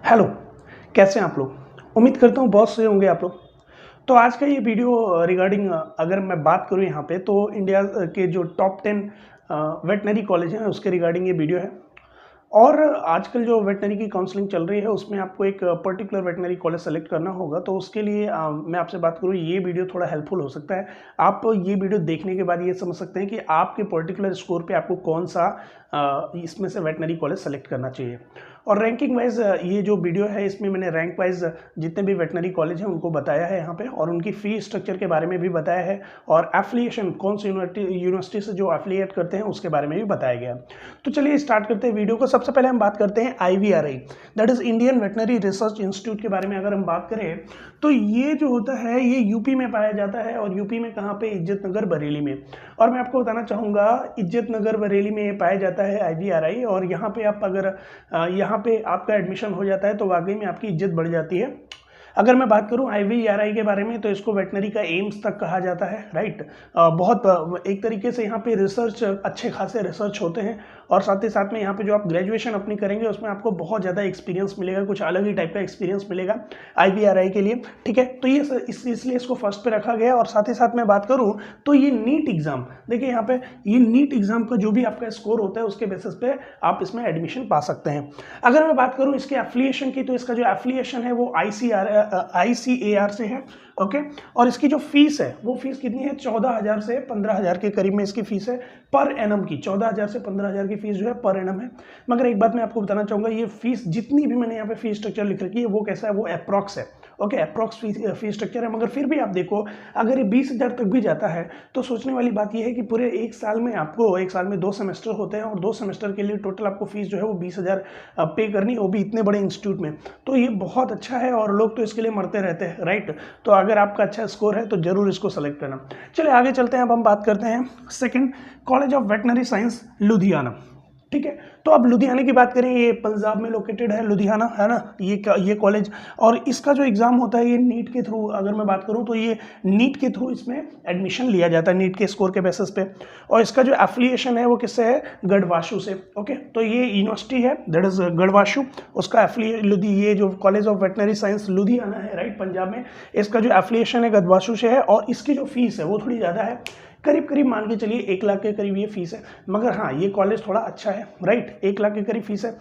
Hello, कैसे हैं आप लोग। उम्मीद करता हूँ बहुत सही होंगे आप लोग। तो आज का ये वीडियो रिगार्डिंग अगर मैं बात करूँ यहाँ पे तो इंडिया के जो टॉप 10 वेटनरी कॉलेज हैं उसके रिगार्डिंग ये वीडियो है। और आजकल जो वेटनरी की काउंसलिंग चल रही है उसमें आपको एक पर्टिकुलर वेटनरी कॉलेज सेलेक्ट करना होगा, तो उसके लिए मैं आपसे बात करूँ ये वीडियो थोड़ा हेल्पफुल हो सकता है। आप ये वीडियो देखने के बाद ये समझ सकते हैं कि आपके पर्टिकुलर स्कोर पे आपको कौन सा इसमें से वेटनरी कॉलेज सेलेक्ट करना चाहिए। और रैंकिंग वाइज ये जो वीडियो है इसमें मैंने रैंक वाइज जितने भी वेटनरी कॉलेज हैं उनको बताया है यहाँ पे, और उनकी फी स्ट्रक्चर के बारे में भी बताया है, और एफिलिएशन कौन सी यूनिवर्सिटी से जो एफिलिएट करते हैं उसके बारे में भी बताया गया। तो चलिए स्टार्ट करते हैं वीडियो को। सबसे पहले हम बात करते हैं IVRI, that is Indian veterinary research institute के बारे में। अगर हम बात करें तो ये जो होता है ये यूपी में पाया जाता है, और यूपी में कहाँ पे, इज्जत नगर बरेली में। और मैं आपको बताना चाहूँगा इज्जत नगर बरेली में पाया जाता है IVRI, और यहाँ पे आप अगर यहाँ पे आपका एडमिशन हो जाता है तो वाकई में आपकी इज्जत बढ़ जाती है। अगर मैं बात करूं IVRI के बारे में तो इसको वेटनरी का एम्स तक कहा जाता है, राइट। बहुत एक तरीके से यहाँ पे रिसर्च, अच्छे खासे रिसर्च होते हैं, और साथ ही साथ में यहाँ पे जो आप ग्रेजुएशन अपनी करेंगे उसमें आपको बहुत ज़्यादा एक्सपीरियंस मिलेगा, कुछ अलग ही टाइप का एक्सपीरियंस मिलेगा IVRI के लिए, ठीक है। तो ये इसलिए इसको फर्स्ट पे रखा गया। और साथ ही साथ मैं बात करूँ तो ये नीट एग्जाम, देखिए यहाँ पे ये नीट एग्जाम का जो भी आपका स्कोर होता है उसके बेसिस पे आप इसमें एडमिशन पा सकते हैं। अगर मैं बात करूँ इसके एफिलिएशन की तो इसका जो एफिलिएशन है वो ICAR से है, ओके। और इसकी जो फीस है वो फीस कितनी है, 14,000 से 15,000 के करीब में इसकी फीस है पर एनम की। 14,000 से 15,000 की फीस जो है पर एनम है। मगर एक बात मैं आपको बताना चाहूंगा, ये फीस जितनी भी मैंने यहाँ पे फीस स्ट्रक्चर लिख रखी है वो कैसा है, वो अप्रॉक्स है, ओके। अप्रॉक्स फीस स्ट्रक्चर है। मगर फिर भी आप देखो अगर ये 20,000 तक भी जाता है तो सोचने वाली बात यह है कि पूरे एक साल में आपको, एक साल में 2 सेमेस्टर होते हैं, और 2 सेमेस्टर के लिए टोटल आपको फीस जो है वो 20,000 पे करनी, वो भी इतने बड़े इंस्टीट्यूट में। तो ये बहुत अच्छा है, और लोग तो इसके लिए मरते रहते हैं, राइट। तो अगर आपका अच्छा स्कोर है तो जरूर इसको सेलेक्ट करना। चलिए आगे चलते हैं। अब हम बात करते हैं second, college of veterinary science Ludhiana, ठीक है। तो अब लुधियाना की बात करें, ये पंजाब में लोकेटेड है लुधियाना, है ना, ये कॉलेज। और इसका जो एग्जाम होता है ये नीट के थ्रू, अगर मैं बात करूं तो ये नीट के थ्रू इसमें एडमिशन लिया जाता है, नीट के स्कोर के बेसिस पे। और इसका जो एफिलिएशन है वो किससे है, गढ़वाशु से, ओके। तो ये यूनिवर्सिटी है दैट इज गढ़वाशु, उसका ये जो college of veterinary science Ludhiana है, राइट, पंजाब में, इसका जो एफिलिएशन है गढ़वाशु से है। और इसकी जो फीस है वो थोड़ी ज़्यादा है, करीब करीब मान के चलिए 1 लाख के करीब ये फीस है। मगर हाँ ये कॉलेज थोड़ा अच्छा है, राइट, 1 लाख के करीब फीस है।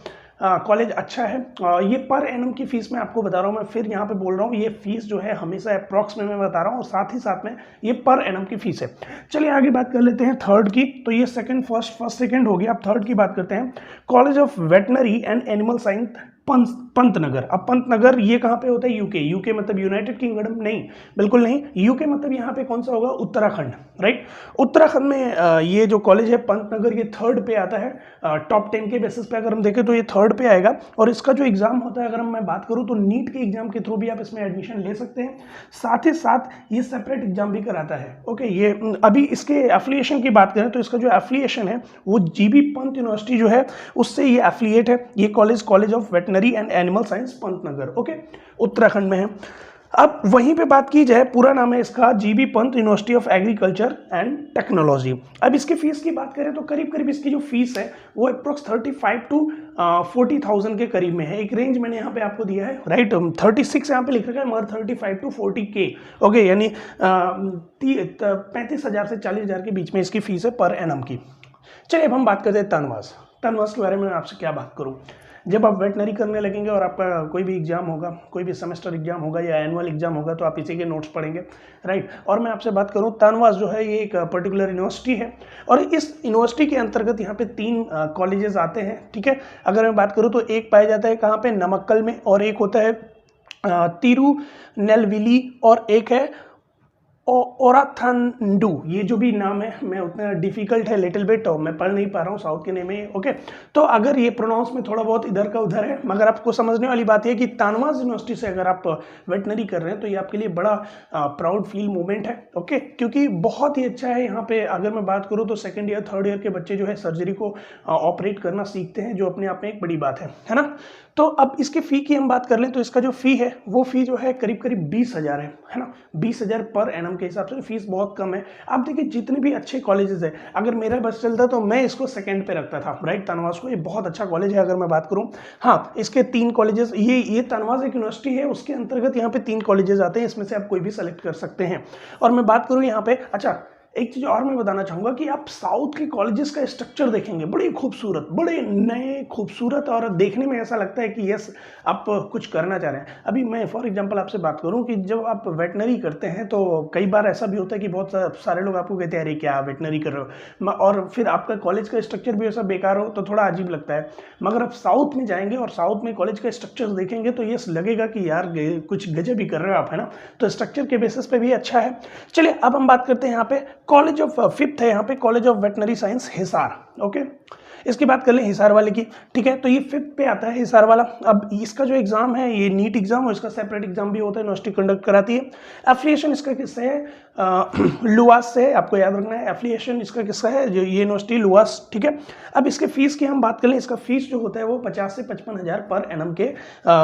कॉलेज अच्छा है। ये पर एनम की फीस मैं आपको बता रहा हूँ, मैं फिर यहाँ पे बोल रहा हूँ ये फीस जो है हमेशा अप्रॉक्स में मैं बता रहा हूँ, और साथ ही साथ में ये पर एनम की फीस है। चलिए आगे बात कर लेते हैं थर्ड की। तो ये सेकंड, फर्स्ट सेकंड हो गया। अब थर्ड की बात करते हैं, college of veterinary and animal science Pantnagar. अब पंतनगर ये कहाँ पे होता है, यूके मतलब यूनाइटेड किंगडम नहीं, बिल्कुल नहीं। यूके मतलब यहाँ पे कौन सा होगा, उत्तराखंड, राइट। उत्तराखंड में ये जो कॉलेज है पंतनगर, ये थर्ड पे आता है टॉप 10 के बेसिस पे। अगर हम देखें तो ये थर्ड पे आएगा। और इसका जो एग्जाम होता है, अगर मैं बात करूँ तो नीट के एग्जाम के थ्रू भी आप इसमें एडमिशन ले सकते हैं, साथ ही साथ ये सेपरेट एग्जाम भी कराता है, ओके। ये अभी इसके एफिलिएशन की बात करें तो इसका जो एफिलिएशन है वो जीबी पंत यूनिवर्सिटी जो है उससे ये एफिलिएट है। ये college of veterinary and animal science Pantnagar, okay, Uttarakhand में है। अब वहीं पे बात की जाए, पूरा नाम है इसका GB Pant university of agriculture and technology. अब इसकी फीस की बात करें तो करीब करीब इसकी जो फीस है वो अप्रोक्स 35 टू 40,000 के करीब में है। एक रेंज मैंने यहाँ पे आपको दिया है, राइट। 36 यहाँ पे लिख रखा है, मगर 35 टू 40K, ओके, यानी 35,000 से 40,000 के बीच में इसकी फीस है पर एनम की। चलिए अब हम बात करते हैं तनवास के बारे में। मैं आपसे क्या बात करूं, जब आप वेटनरी करने लगेंगे और आपका कोई भी एग्जाम होगा, कोई भी सेमेस्टर एग्जाम होगा या एनुअल एग्जाम होगा, तो आप इसी के नोट्स पढ़ेंगे, राइट। और मैं आपसे बात करूं, तनवास जो है ये एक पर्टिकुलर यूनिवर्सिटी है, और इस यूनिवर्सिटी के अंतर्गत यहाँ पे 3 कॉलेजेस आते हैं, ठीक है। अगर मैं बात करूँ तो एक पाया जाता है कहाँ पे, नमक्कल में, और एक होता है तिरुनेलवेली, और एक है ओराथांडू। ये जो भी नाम है, मैं उतना डिफिकल्ट है लिटिल बिट, मैं पढ़ नहीं पा रहा हूँ, साउथ के नेम है, ओके। तो अगर ये प्रोनाउंस में थोड़ा बहुत इधर का उधर है, मगर आपको समझने वाली बात है कि तनवास यूनिवर्सिटी से अगर आप वेटनरी कर रहे हैं तो ये आपके लिए बड़ा प्राउड फील मोमेंट है, ओके, क्योंकि बहुत ही अच्छा है। यहाँ पे अगर मैं बात करूँ तो सेकेंड ईयर थर्ड ईयर के बच्चे जो है सर्जरी को ऑपरेट करना सीखते हैं, जो अपने आप में एक बड़ी बात है ना। तो अब इसके फी की हम बात कर लें तो इसका जो फी है वो फी जो है करीब करीब 20,000 है ना, 20,000 पर एनम एग्जाम के हिसाब से फीस बहुत कम है। आप देखिए जितने भी अच्छे कॉलेजेस है, अगर मेरा बस चलता तो मैं इसको सेकंड पे रखता था, राइट। तनवास को, ये बहुत अच्छा कॉलेज है अगर मैं बात करूं। हाँ, इसके 3 कॉलेजेस, ये तनवास एक यूनिवर्सिटी है, उसके अंतर्गत यहाँ पे 3 कॉलेजेस आते हैं, इसमें से आप कोई भी सेलेक्ट कर सकते हैं। और मैं बात करूं यहाँ पे, अच्छा एक चीज़ और मैं बताना चाहूँगा कि आप साउथ के कॉलेजेस का स्ट्रक्चर देखेंगे, बड़ी खूबसूरत, बड़े नए खूबसूरत, और देखने में ऐसा लगता है कि यस आप कुछ करना चाह रहे हैं। अभी मैं फॉर एग्जांपल आपसे बात करूं कि जब आप वेटनरी करते हैं तो कई बार ऐसा भी होता है कि बहुत सारे लोग आपको कहते हैं अरे क्या वेटनरी कर रहे हो, और फिर आपका कॉलेज का स्ट्रक्चर भी ऐसा बेकार हो तो थोड़ा अजीब लगता है। मगर आप साउथ में जाएंगे और साउथ में कॉलेज का स्ट्रक्चर देखेंगे तो यस लगेगा कि यार कुछ गजब ही कर रहे हो आप, है ना। तो स्ट्रक्चर के बेसिस पे भी अच्छा है। चलिए अब हम बात करते हैं यहाँ पे कॉलेज ऑफ 5th है यहाँ पे, college of veterinary science Hisar. Okay, इसकी बात कर लें हिसार वाले की, ठीक है। तो ये 5th पे आता है हिसार वाला। अब इसका जो एग्जाम है ये नीट एग्जाम, और इसका सेपरेट एग्जाम भी होता है, यूनिवर्सिटी कंडक्ट कराती है। एफिलिएशन इसका किससे है, लुआस से है, आपको याद रखना है। एफिलिएशन इसका किसका है, जो ये यूनिवर्सिटी लुआस, ठीक है। अब इसके फीस की हम बात कर लें, इसका फीस जो होता है वो 50 से 55 हज़ार पर एनम के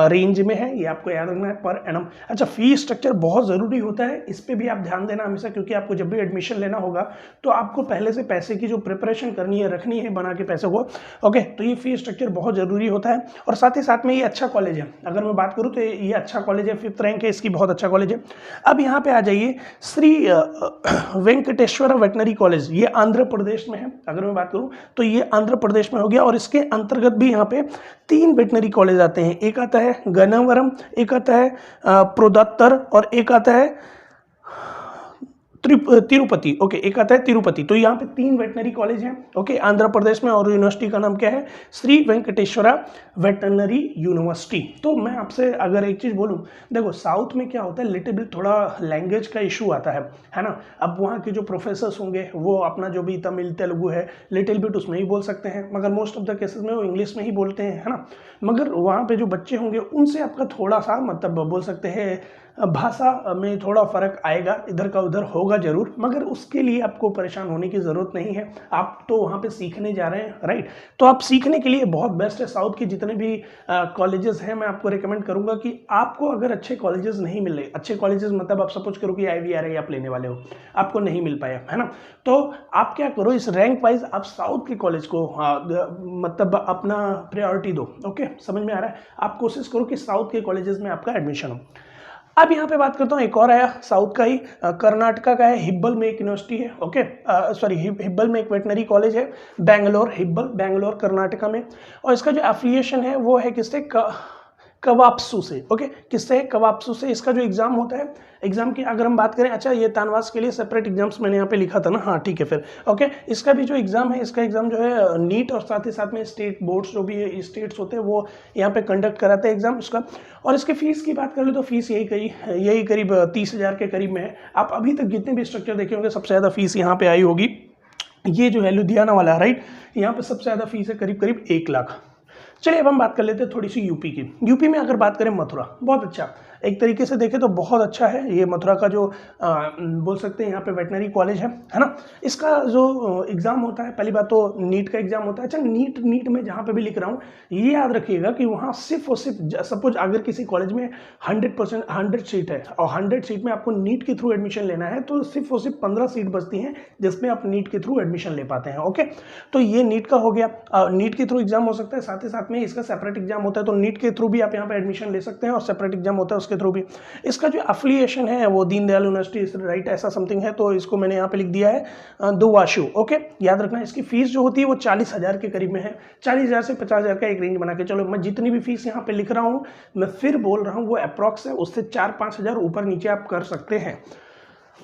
रेंज में है, ये आपको याद रखना है, पर एनम। अच्छा, फीस स्ट्रक्चर बहुत ज़रूरी होता है, इस पर भी आप ध्यान देना हमेशा, क्योंकि आपको जब भी एडमिशन लेना होगा तो आपको पहले से पैसे की जो प्रिपरेशन करनी है, रखनी है बना के पैसे को। ओके, तो ये फीस स्ट्रक्चर बहुत ज़रूरी होता है। और साथ ही साथ में ये अच्छा कॉलेज है, अगर मैं बात करूँ तो ये अच्छा कॉलेज है, 5th रैंक है इसकी, बहुत अच्छा कॉलेज है। अब यहाँ पे आ जाइए, श्री वेंकटेश्वर वेटनरी कॉलेज, ये आंध्र प्रदेश में है। अगर मैं बात करूँ तो ये आंध्र प्रदेश में हो गया, और इसके अंतर्गत भी यहाँ पे 3 वेटनरी कॉलेज आते हैं। एक आता है गन्नावरम, एक आता है प्रोदत्तर, और एक आता है तिरुपति। ओके, एक आता है तिरुपति। तो यहाँ पे 3 वेटनरी कॉलेज हैं, ओके, आंध्र प्रदेश में, और यूनिवर्सिटी का नाम क्या है, श्री वेंकटेश्वरा वेटनरी यूनिवर्सिटी। तो मैं आपसे अगर एक चीज़ बोलूँ, देखो साउथ में क्या होता है, लिटिल बिट थोड़ा लैंग्वेज का इशू आता है ना। अब वहाँ के जो प्रोफेसर्स होंगे वो अपना जो भी तमिल तेलुगु है लिटिल बिट उसमें ही बोल सकते हैं, मगर मोस्ट ऑफ द केसेस में वो इंग्लिश में ही बोलते हैं, है ना। मगर वहाँ पे जो बच्चे होंगे उनसे आपका थोड़ा सा मतलब बोल सकते हैं भाषा में थोड़ा फर्क आएगा, इधर का उधर होगा जरूर, मगर उसके लिए आपको परेशान होने की ज़रूरत नहीं है। आप तो वहाँ पे सीखने जा रहे हैं, राइट। तो आप सीखने के लिए बहुत बेस्ट है। साउथ के जितने भी कॉलेजेस हैं मैं आपको रिकमेंड करूँगा कि आपको अगर अच्छे कॉलेजेस नहीं मिले, अच्छे कॉलेजेस मतलब आप सपोज करो कि IVRA आप लेने वाले हो, आपको नहीं मिल पाया, है ना, तो आप क्या करो, इस रैंक वाइज आप साउथ के कॉलेज को मतलब अपना प्रायोरिटी दो। ओके, समझ में आ रहा है। आप कोशिश करो कि साउथ के कॉलेजेस में आपका एडमिशन हो। अब यहाँ पे बात करता हूँ, एक और आया साउथ का ही, कर्नाटका का है, हिब्बल में एक यूनिवर्सिटी है। ओके, सॉरी, हिब्बल में एक वेटनरी कॉलेज है, बेंगलोर, हिब्बल बेंगलोर कर्नाटका में। और इसका जो एफिलिएशन है वो है किससे, कवाप्सू से। ओके, किससे है, कवाप्सू से। इसका जो एग्जाम होता है, एग्जाम की अगर हम बात करें, अच्छा ये तानवास के लिए सेपरेट एग्जाम्स मैंने यहाँ पे लिखा था ना, हाँ ठीक है फिर। ओके, इसका भी जो एग्जाम है, इसका एग्जाम जो है नीट और साथ ही साथ में स्टेट बोर्ड्स जो भी स्टेट्स होते हैं वो यहाँ पे कंडक्ट कराते हैं एग्जाम उसका। और इसके फीस की बात कर लो तो फीस यही करीब 30 हज़ार के करीब में है। आप अभी तक जितने भी स्ट्रक्चर देखे होंगे सबसे ज़्यादा फीस यहाँ पे आई होगी, ये जो है लुधियाना वाला, राइट, यहाँ पे सबसे ज़्यादा फीस है करीब करीब 1 लाख। चलिए अब हम बात कर लेते हैं थोड़ी सी यूपी की। यूपी में अगर बात करें, मथुरा बहुत अच्छा, एक तरीके से देखें तो बहुत अच्छा है ये मथुरा का जो बोल सकते हैं यहाँ पे वेटनरी कॉलेज है ना। इसका जो एग्ज़ाम होता है, पहली बात तो नीट का एग्जाम होता है। अच्छा, नीट में जहाँ पे भी लिख रहा हूँ ये याद रखिएगा कि वहाँ सिर्फ और सिर्फ सपोज अगर किसी कॉलेज में 100 सीट है और 100 सीट में आपको नीट के थ्रू एडमिशन लेना है तो सिर्फ और सिर्फ 15 सीट बचती हैं जिसमें आप नीट के थ्रू एडमिशन ले पाते हैं। ओके, तो ये नीट का हो गया, नीट के थ्रू एग्जाम हो सकता है, साथ ही साथ में इसका सेपरेट एग्जाम होता है, तो नीट के थ्रू भी आप यहाँ पे एडमिशन ले सकते हैं और सेपरेट एग्जाम होता है उसके थ्रू भी। इसका जो एफिलिएशन है वो दीनदयाल यूनिवर्सिटी, राइट, ऐसा समथिंग है, तो इसको मैंने यहाँ पे लिख दिया है दुवाशु। ओके, याद रखना इसकी फीस जो होती है वो 40 हज़ार के करीब में है, 40 हज़ार से 50 हज़ार का एक रेंज बना के चलो। मैं जितनी भी फीस यहाँ पे लिख रहा हूँ मैं फिर बोल रहा हूँ वो अप्रॉक्स है, उससे 4-5 हज़ार ऊपर नीचे आप कर सकते हैं।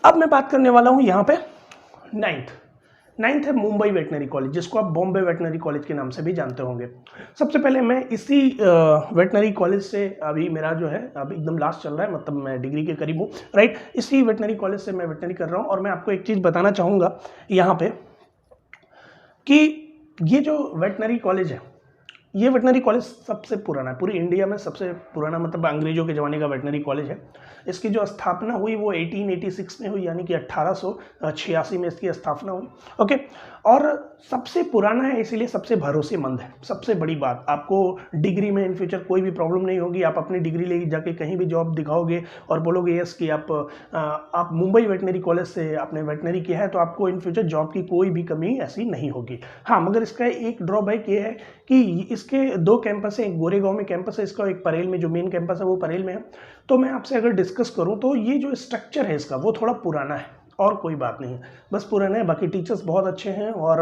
अब मैं बात करने वाला हूँ यहाँ पे नाइन्थ है मुंबई वेटनरी कॉलेज, जिसको आप बॉम्बे वेटनरी कॉलेज के नाम से भी जानते होंगे। सबसे पहले मैं इसी वेटनरी कॉलेज से, अभी मेरा जो है अब एकदम लास्ट चल रहा है, मतलब मैं डिग्री के करीब हूँ, राइट, इसी वेटनरी कॉलेज से मैं वेटनरी कर रहा हूँ। और मैं आपको एक चीज़ बताना चाहूँगा यहाँ पे कि ये जो वेटनरी कॉलेज है ये वेटनरी कॉलेज सबसे पुराना है, पूरी इंडिया में सबसे पुराना, मतलब अंग्रेजों के ज़माने का वेटनरी कॉलेज है। इसकी जो स्थापना हुई वो 1886 में हुई, यानी कि 1886 में इसकी स्थापना हुई। ओके, और सबसे पुराना है इसीलिए सबसे भरोसेमंद है। सबसे बड़ी बात, आपको डिग्री में इन फ्यूचर कोई भी प्रॉब्लम नहीं होगी। आप अपनी डिग्री ले जाके कहीं भी जॉब दिखाओगे और बोलोगे यस कि आप मुंबई वेटनरी कॉलेज से आपने वेटनरी किया है, तो आपको इन फ्यूचर जॉब की कोई भी कमी ऐसी नहीं होगी। हाँ, मगर इसका एक ड्रॉबैक ये है कि इसके 2 कैंपस हैं, एक गोरेगांव में कैंपस है इसका, एक परेल में, जो मेन कैंपस है वो परेल में है। तो मैं आपसे अगर डिस्कस करूं तो ये जो स्ट्रक्चर है इसका वो थोड़ा पुराना है, और कोई बात नहीं है, बस पुराना है। बाकी टीचर्स बहुत अच्छे हैं और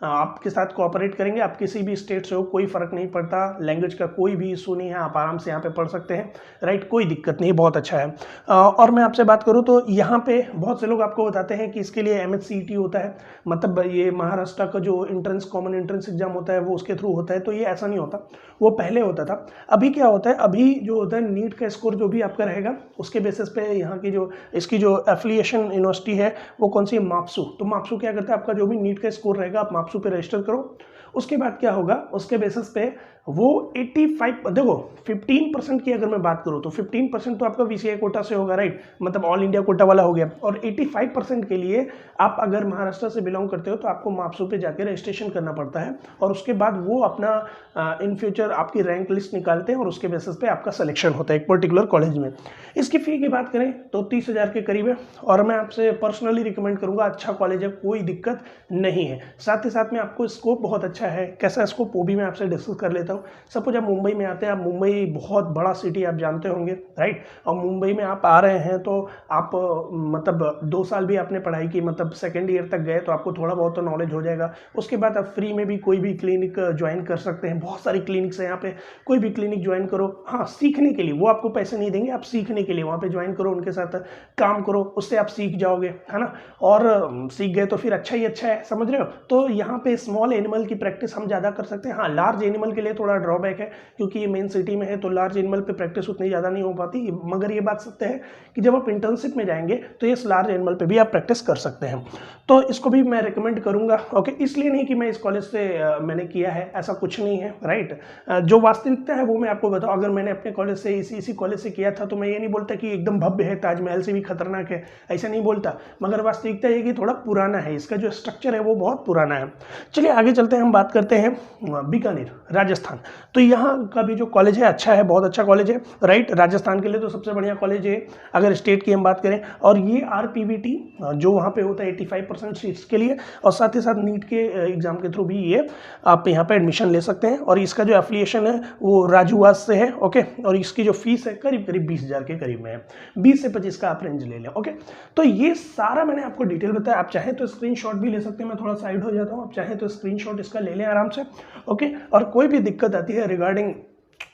आपके साथ कोऑपरेट करेंगे। आप किसी भी स्टेट से हो, कोई फ़र्क नहीं पड़ता, लैंग्वेज का कोई भी इशू नहीं है, आप आराम से यहाँ पे पढ़ सकते हैं, राइट, कोई दिक्कत नहीं, बहुत अच्छा है। और मैं आपसे बात करूँ तो यहाँ पे बहुत से लोग आपको बताते हैं कि इसके लिए MHCET होता है, मतलब ये महाराष्ट्र का जो एंट्रेंस, कॉमन एंट्रेंस एग्जाम होता है वो उसके थ्रू होता है। तो ये ऐसा नहीं होता, वो पहले होता था। अभी क्या होता है, अभी जो होता है नीट का स्कोर जो भी आपका रहेगा उसके बेसिस पे यहाँ की जो इसकी जो एफिलिएशन यूनिवर्सिटी है वो कौन सी है, माप्सू। तो माप्सू क्या करता है, आपका जो भी नीट का स्कोर रहेगा आप माप्सू पे रजिस्टर करो। उसके बाद क्या होगा, उसके बेसिस पे वो 85, देखो 15% की अगर मैं बात करूँ तो 15% तो आपका VCI कोटा से होगा, राइट, मतलब ऑल इंडिया कोटा वाला हो गया। और 85% के लिए आप अगर महाराष्ट्र से बिलोंग करते हो तो आपको माप्सू पे जाके रजिस्ट्रेशन करना पड़ता है, और उसके बाद वो अपना इन फ्यूचर आपकी रैंक लिस्ट निकालते हैं और उसके बेसिस पे आपका सिलेक्शन होता है एक पर्टिकुलर कॉलेज में। इसकी फ़ी की बात करें तो 30,000 के करीब है, और मैं आपसे पर्सनली रिकमेंड करूँगा, अच्छा कॉलेज है, कोई दिक्कत नहीं है। साथ ही साथ में आपको स्कोप बहुत अच्छा है। कैसा स्कोप वो भी मैं आपसे डिस्कस कर लेता हूँ। सपोज आप मुंबई में आते हैं, आप मुंबई बहुत बड़ा सिटी आप जानते होंगे, राइट, और मुंबई में आप आ रहे हैं तो आप मतलब 2 साल भी आपने पढ़ाई की, मतलब सेकेंड ईयर तक गए तो आपको थोड़ा बहुत तो नॉलेज हो जाएगा। उसके बाद आप फ्री में भी कोई भी क्लिनिक ज्वाइन कर सकते हैं, बहुत सारी क्लिनिक्स हैं यहाँ पे, कोई भी क्लिनिक ज्वाइन करो। हाँ, सीखने के लिए, वो आपको पैसे नहीं देंगे, आप सीखने के लिए वहाँ पे ज्वाइन करो, उनके साथ काम करो, उससे आप सीख जाओगे, है ना, और सीख गए तो फिर अच्छा ही अच्छा है, समझ रहे हो। तो यहाँ पे स्मॉल एनिमल की प्रैक्टिस हम ज़्यादा कर सकते हैं। हाँ, लार्ज एनिमल के लिए थोड़ा ड्रॉबैक है, क्योंकि ये मेन सिटी में है तो लार्ज एनिमल पे प्रैक्टिस उतनी ज़्यादा नहीं हो पाती। मगर ये बात सत्य है कि जब आप इंटर्नशिप में जाएंगे तो इस लार्ज एनिमल पे भी आप प्रैक्टिस कर सकते हैं, तो इसको भी मैं रिकमेंड करूंगा। ओके, इसलिए नहीं कि मैं इस कॉलेज से मैंने किया है, ऐसा कुछ नहीं है, राइट। जो वास्तविकता है वो मैं आपको बताऊँ, अगर मैंने अपने कॉलेज से इसी कॉलेज से किया था तो मैं ये नहीं बोलता कि एकदम भव्य है, ताजमहल से भी खतरनाक है, ऐसा नहीं बोलता। मगर वास्तविकता ये कि थोड़ा पुराना है, इसका जो स्ट्रक्चर है वो बहुत पुराना है। चलिए आगे चलते हैं, हम बात करते हैं बीकानेर, राजस्थान। तो यहाँ का भी जो कॉलेज है अच्छा है, बहुत अच्छा कॉलेज है, राइट, राजस्थान के लिए तो सबसे बढ़िया कॉलेज है अगर स्टेट की हम बात करें। और ये RPVT जो वहाँ पे होता है 85% सीट्स के लिए, और साथ ही साथ नीट के एग्जाम के थ्रू भी ये आप यहाँ पे एडमिशन ले सकते हैं। और इसका जो एफिलिएशन है वो राजूवास से है, ओके, और इसकी जो फीस है करीब 20,000 के करीब में है, 20 से 25 का आप रेंज ले लें, ओके। तो ये सारा मैंने आपको डिटेल बताया, आप चाहें तो स्क्रीनशॉट भी ले सकते हैं, मैं थोड़ा साइड हो जाता हूँ, आप चाहें तो स्क्रीनशॉट इसका ले लें आराम से, ओके। और कोई भी दिक्कत आती है रिगार्डिंग,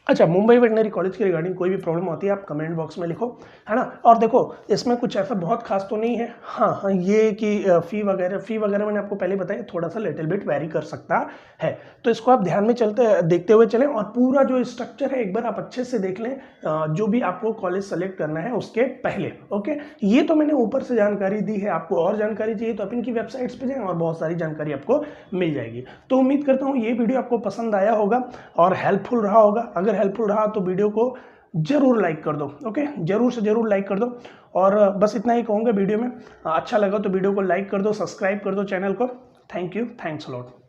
अच्छा, मुंबई वेटनरी कॉलेज के रिगार्डिंग कोई भी प्रॉब्लम होती है आप कमेंट बॉक्स में लिखो, है ना। और देखो इसमें कुछ ऐसा बहुत खास तो नहीं है, हाँ ये कि फ़ी वगैरह मैंने आपको पहले बताया, थोड़ा सा लिटिल बिट वेरी कर सकता है, तो इसको आप ध्यान में देखते हुए चलें। और पूरा जो स्ट्रक्चर है एक बार आप अच्छे से देख लें, जो भी आपको कॉलेज सेलेक्ट करना है उसके पहले, ओके। ये तो मैंने ऊपर से जानकारी दी है, आपको और जानकारी चाहिए तो आप इनकी वेबसाइट्स पर जाएँ और बहुत सारी जानकारी आपको मिल जाएगी। तो उम्मीद करता हूँ ये वीडियो आपको पसंद आया होगा और हेल्पफुल रहा होगा। अगर हेल्पफुल रहा तो वीडियो को जरूर लाइक कर दो, ओके, जरूर से जरूर लाइक कर दो। और बस इतना ही कहूँगा वीडियो में, अच्छा लगा तो वीडियो को लाइक कर दो, सब्सक्राइब कर दो चैनल को। Thank you, thanks a lot.